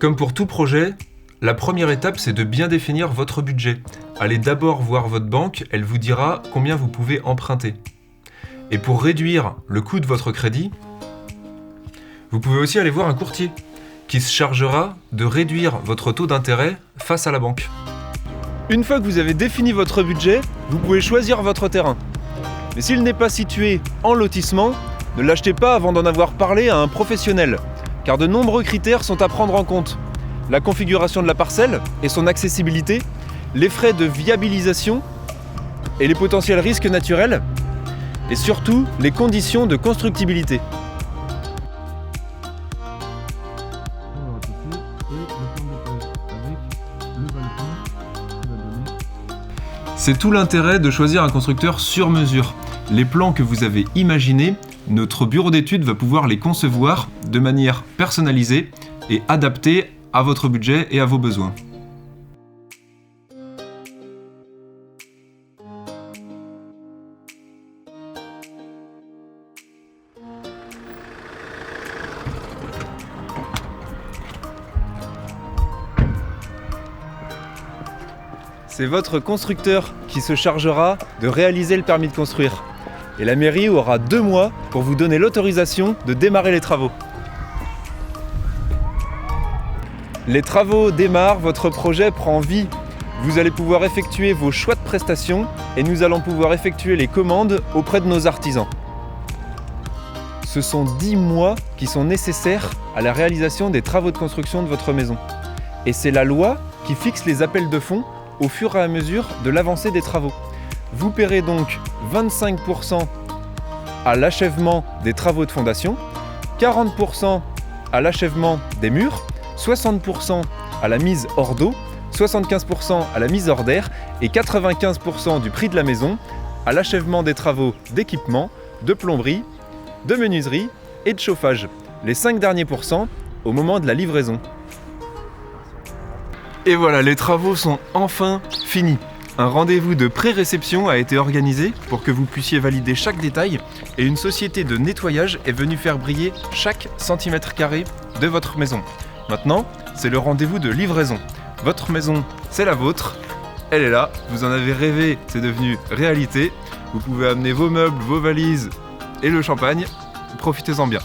Comme pour tout projet, la première étape, c'est de bien définir votre budget. Allez d'abord voir votre banque, elle vous dira combien vous pouvez emprunter. Et pour réduire le coût de votre crédit, vous pouvez aussi aller voir un courtier qui se chargera de réduire votre taux d'intérêt face à la banque. Une fois que vous avez défini votre budget, vous pouvez choisir votre terrain. Mais s'il n'est pas situé en lotissement, ne l'achetez pas avant d'en avoir parlé à un professionnel, car de nombreux critères sont à prendre en compte. La configuration de la parcelle et son accessibilité, les frais de viabilisation et les potentiels risques naturels, et surtout les conditions de constructibilité. C'est tout l'intérêt de choisir un constructeur sur mesure. Les plans que vous avez imaginés, notre bureau d'études va pouvoir les concevoir de manière personnalisée et adaptée à votre budget et à vos besoins. C'est votre constructeur qui se chargera de réaliser le permis de construire. Et la mairie aura 2 mois pour vous donner l'autorisation de démarrer les travaux. Les travaux démarrent, votre projet prend vie. Vous allez pouvoir effectuer vos choix de prestations et nous allons pouvoir effectuer les commandes auprès de nos artisans. Ce sont 10 mois qui sont nécessaires à la réalisation des travaux de construction de votre maison. Et c'est la loi qui fixe les appels de fonds au fur et à mesure de l'avancée des travaux. Vous paierez donc 25% à l'achèvement des travaux de fondation, 40% à l'achèvement des murs, 60% à la mise hors d'eau, 75% à la mise hors d'air et 95% du prix de la maison à l'achèvement des travaux d'équipement, de plomberie, de menuiserie et de chauffage. Les 5 derniers pourcents au moment de la livraison. Et voilà, les travaux sont enfin finis. Un rendez-vous de pré-réception a été organisé pour que vous puissiez valider chaque détail et une société de nettoyage est venue faire briller chaque centimètre carré de votre maison. Maintenant, c'est le rendez-vous de livraison. Votre maison, c'est la vôtre. Elle est là, vous en avez rêvé, c'est devenu réalité. Vous pouvez amener vos meubles, vos valises et le champagne. Profitez-en bien.